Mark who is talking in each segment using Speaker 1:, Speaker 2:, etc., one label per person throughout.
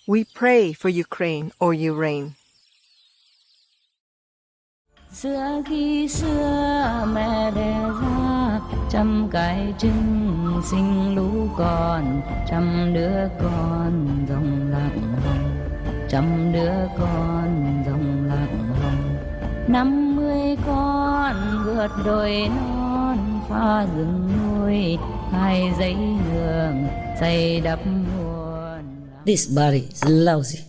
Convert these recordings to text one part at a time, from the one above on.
Speaker 1: We pray for Ukraine or Ukraine.
Speaker 2: Xưa khi xưa mẹ đẻ ra trăm cái trứng sinh lũ con, trăm đứa con rồng lặng hồng, trăm đứa con rồng lặng hồng. 50 con vượt đồi non, phá rừng núi, hai dãy đường xây đắp nguồn.
Speaker 3: This body is lousy.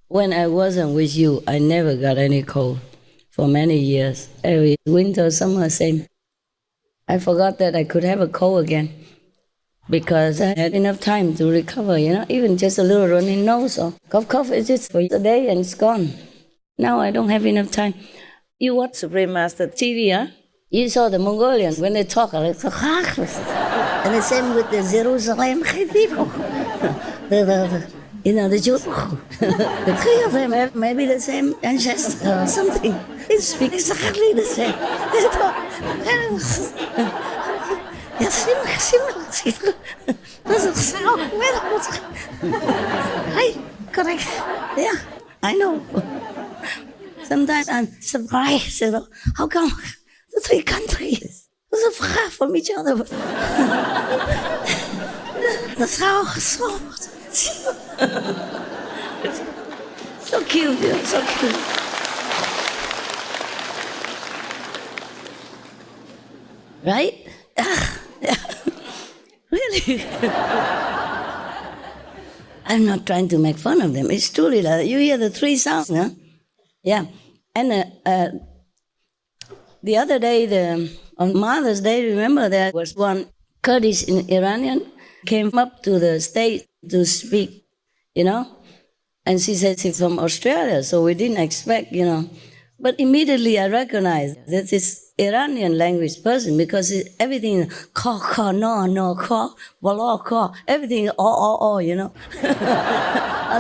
Speaker 3: When I wasn't with you, I never got any cold for many years. Every winter, summer, same. I forgot that I could have a cold again because I had enough time to recover, even just a little runny nose or cough, it's just for a day and it's gone. Now I don't have enough time. You watch Supreme Master TV, huh? You saw the Mongolians, when they talk, like, and the same with the Jerusalem people. the Jews, the three of them have maybe the same ancestor or something. They speak exactly the same. They talk. Right, correct. Yeah, I know. Sometimes I'm surprised, how come the three countries are so far from each other? The South, so cute, so cute. Right? Yeah. Really? I'm not trying to make fun of them. It's truly like you hear the three sounds, huh? Yeah. And the other day, on Mother's Day, remember there was one Kurdish Iranian came up to the stage to speak, and she said she's from Australia, so we didn't expect, But immediately I recognized that this Iranian language person because everything is ka, no, ka, wala, ka, everything is oh, A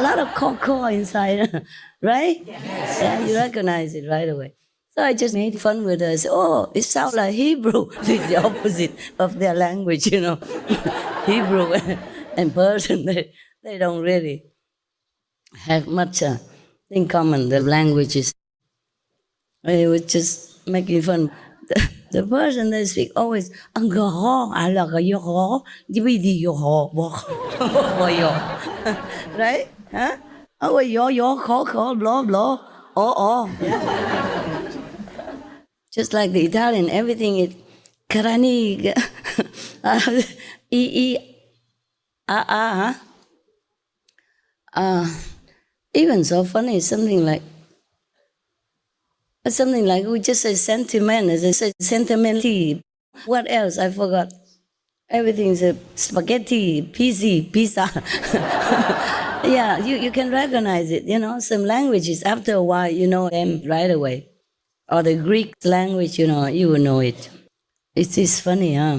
Speaker 3: lot of ka inside, right? Yes. Yeah, you recognize it right away. So I just made fun with her. I said, it sounds like Hebrew. It's the opposite of their language, Hebrew and Persian, they don't really have much in common, the languages. I was just making fun. The Persian, they speak always, right? Huh? Blah, blah. Yeah. Just like the Italian, everything is karani, even so funny, something like we just say sentiment, as I said, sentimental. What else? I forgot. Everything's a spaghetti, pizza. Yeah, you can recognize it, some languages, after a while, you know them right away. Or the Greek language, you will know it. It is funny, huh?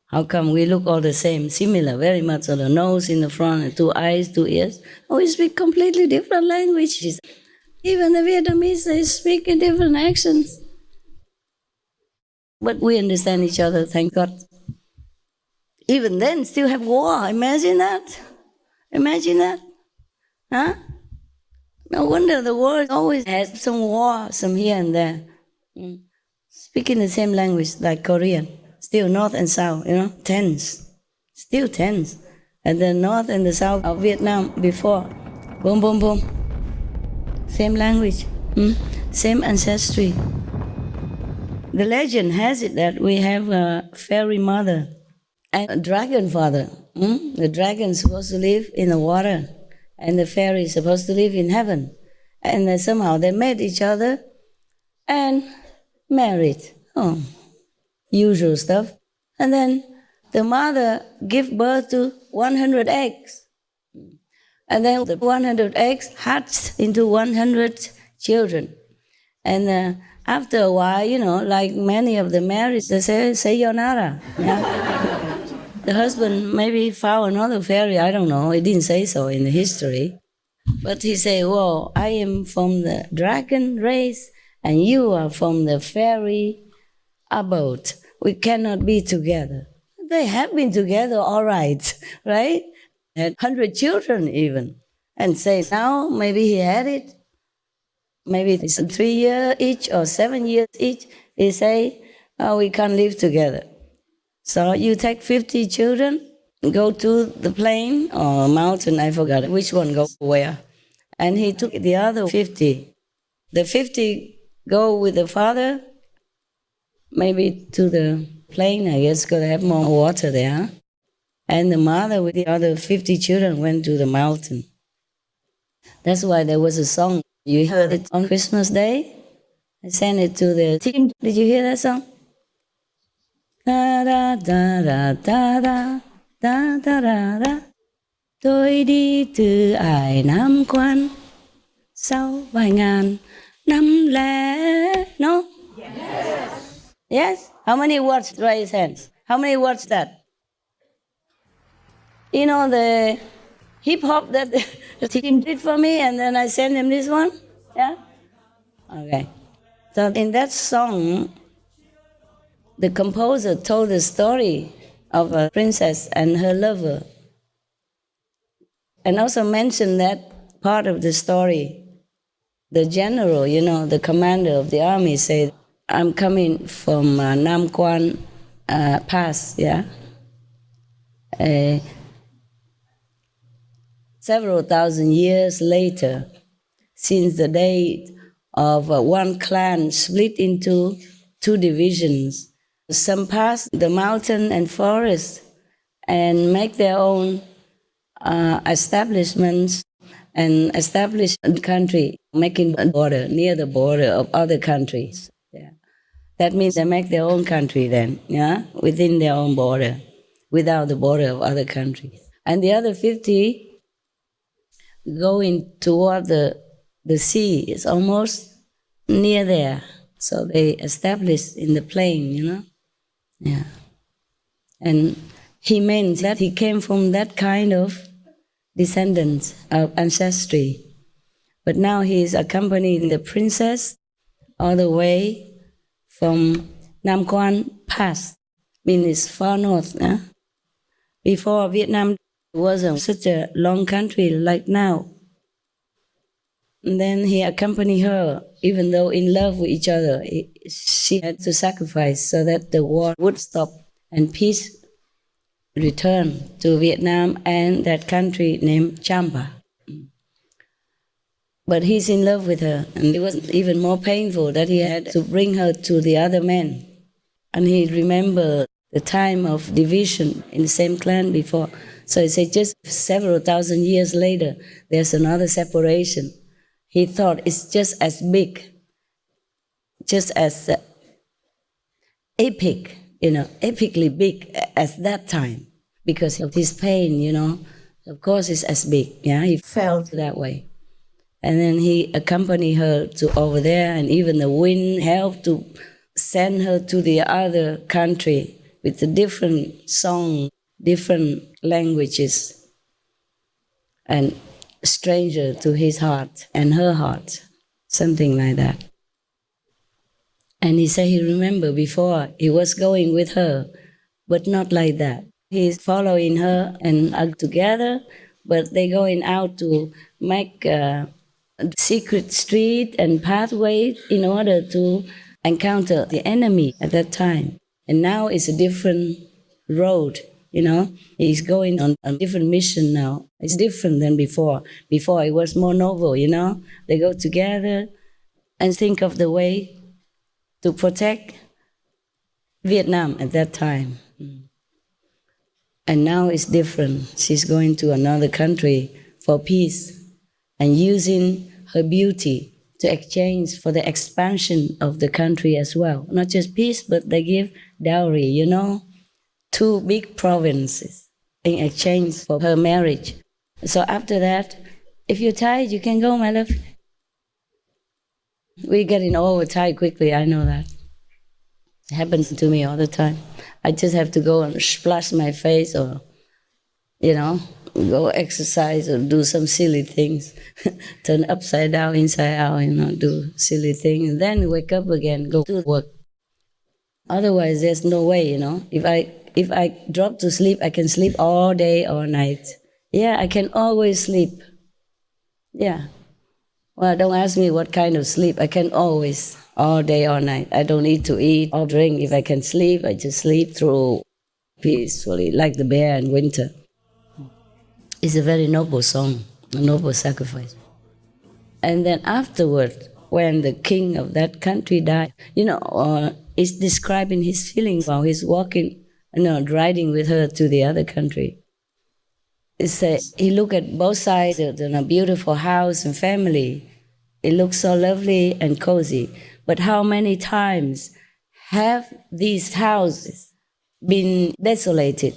Speaker 3: How come we look all the same, similar, very much, on the nose in the front, and 2 eyes, 2 ears? We speak completely different languages. Even the Vietnamese, they speak in different accents. But we understand each other, thank God. Even then, still have war. Imagine that. Huh? No wonder the world always has some war, some here and there. Speaking the same language like Korean. Still north and south, tense. Still tense. And the north and the south of Vietnam before. Boom, boom, boom. Same language. Same ancestry. The legend has it that we have a fairy mother and a dragon father. The dragon is supposed to live in the water and the fairy is supposed to live in heaven. And somehow they met each other and married. Usual stuff. And then the mother gave birth to 100 eggs. And then the 100 eggs hatched into 100 children. And after a while, like many of the marriages, they say sayonara. Yeah? The husband maybe found another fairy, I don't know. He didn't say so in the history. But he said, I am from the dragon race and you are from the fairy abode. We cannot be together. They have been together, all right? Had 100 children even. and say now maybe he had it, maybe it's 3 years each or 7 years each. He say, oh, we can't live together. So you take 50 children, go to the plain or mountain, I forgot which one go where. And he took the other 50. The 50 go with the father, maybe to the plain, I guess, because they have more water there. And the mother with the other 50 children went to the mountain. That's why there was a song. You heard it on Christmas Day? I sent it to the team. Did you hear that song? Da da da da da da da da da da. Tôi đi từ ải Nam Quan sau vài ngàn năm lẻ. No? Yes? How many words? Raise hands. How many words that? You know the hip hop that the team did for me, and then I sent him this one? Yeah? Okay. So in that song, the composer told the story of a princess and her lover, and also mentioned that part of the story. The general, the commander of the army said, I'm coming from Nam Quan Pass, yeah? Several thousand years later, since the day of one clan split into two divisions, some pass the mountain and forest and make their own establishments and establish a country, making a border, near the border of other countries. Yeah. That means they make their own country then, yeah, within their own border, without the border of other countries. And the other 50 going toward the sea. It's almost near there. So they established in the plain, Yeah. And he meant that he came from that kind of descendants of ancestry. But now he is accompanying the princess all the way from Nam Quan Pass, means it's far north. Before, Vietnam wasn't such a long country like now. And then he accompanied her, even though in love with each other. She had to sacrifice so that the war would stop and peace return to Vietnam and that country named Champa. But he's in love with her, and it was even more painful that he had to bring her to the other men. And he remembered the time of division in the same clan before. So he said just several thousand years later, there's another separation. He thought it's just as big, just as epic, epically big as that time, because of his pain, Of course it's as big, yeah, he felt that way. And then he accompanied her to over there, and even the wind helped to send her to the other country with a different song, different languages, and stranger to his heart and her heart, something like that. And he said he remembered before he was going with her, but not like that. He's following her and are together, but they're going out to make a secret street and pathway in order to encounter the enemy at that time. And now it's a different road, He's going on a different mission now. It's different than before. Before it was more noble, They go together and think of the way to protect Vietnam at that time. And now it's different. She's going to another country for peace and using her beauty to exchange for the expansion of the country as well. Not just peace, but they give dowry, 2 big provinces in exchange for her marriage. So after that, if you're tired, you can go, my love. We're getting overtired quickly, I know that. It happens to me all the time. I just have to go and splash my face or, go exercise or do some silly things. Turn upside down, inside out, do silly things. And then wake up again, go to work. Otherwise, there's no way, If I drop to sleep, I can sleep all day, all night. Yeah, I can always sleep. Yeah. Well, don't ask me what kind of sleep. I can always, all day, all night. I don't need to eat or drink. If I can sleep, I just sleep through peacefully, like the bear in winter. It's a very noble song, a noble sacrifice. And then afterward, when the king of that country died, it's describing his feelings while he's walking, riding with her to the other country. It says he looked at both sides of a beautiful house and family. It looks so lovely and cozy. But how many times have these houses been desolated,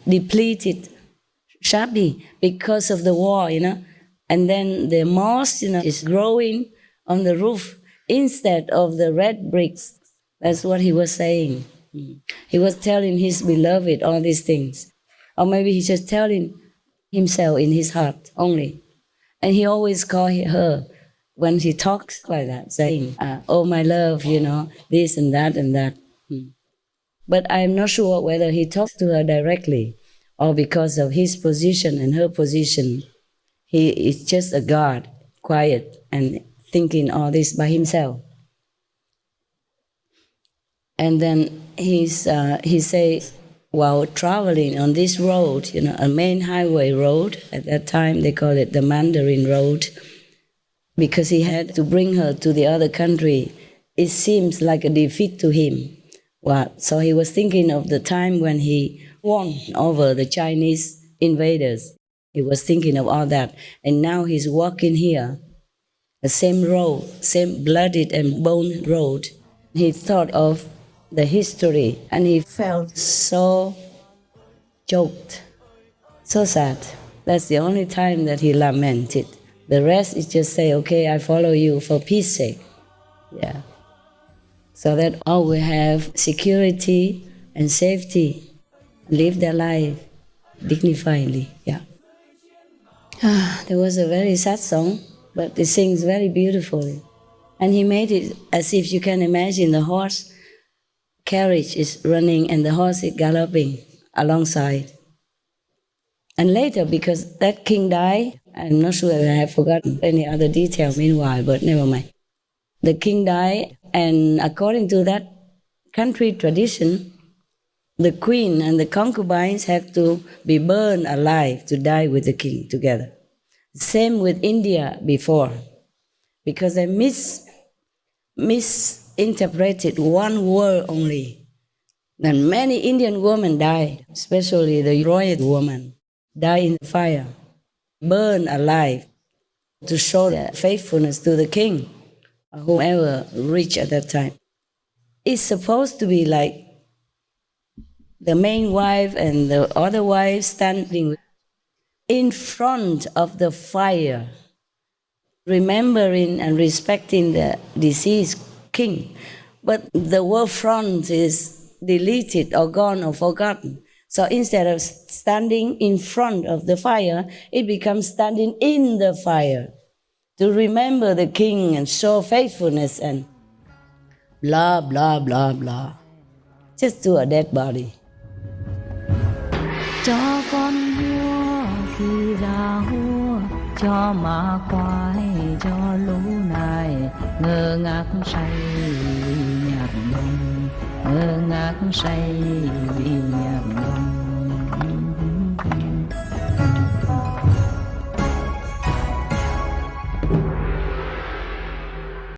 Speaker 3: depleted, shabby because of the war, And then the moss, is growing on the roof instead of the red bricks. That's what he was saying. He was telling his beloved all these things. Or maybe he's just telling himself in his heart only. And he always called her when he talks like that, saying, oh, my love, this and that and that. But I'm not sure whether he talks to her directly or because of his position and her position. He is just a God, quiet and thinking all this by himself. And then he says, while traveling on this road, a main highway road, at that time they call it the Mandarin Road, because he had to bring her to the other country, it seems like a defeat to him. So he was thinking of the time when he won over the Chinese invaders. He was thinking of all that. And now he's walking here, the same road, same blooded and bone road. He thought of the history and he felt so choked, so sad. That's the only time that he lamented. The rest is just say, okay, I follow you for peace sake. Yeah. So that all will have security and safety, live their life dignifiedly. Yeah. There was a very sad song, but it sings very beautifully. And he made it as if you can imagine the horse carriage is running and the horse is galloping alongside. And later, because that king died, I'm not sure if I have forgotten any other detail meanwhile, but never mind. The king died, and according to that country tradition, the queen and the concubines have to be burned alive to die with the king together. Same with India before, because they misinterpreted one word only. Then many Indian women died, especially the royal woman, died in the fire, burned alive to show their faithfulness to the king, or whoever rich at that time. It's supposed to be like the main wife and the other wife standing in front of the fire, remembering and respecting the deceased king. But the word front is deleted or gone or forgotten. So instead of standing in front of the fire, it becomes standing in the fire to remember the king and show faithfulness and blah, blah, blah, blah. Just to a dead body.
Speaker 2: Cho con vua khi ra hua, cho ma quái, cho lũ này ngơ ngác say vì nhạc đồng, ngơ ngác say vì nhạc đồng.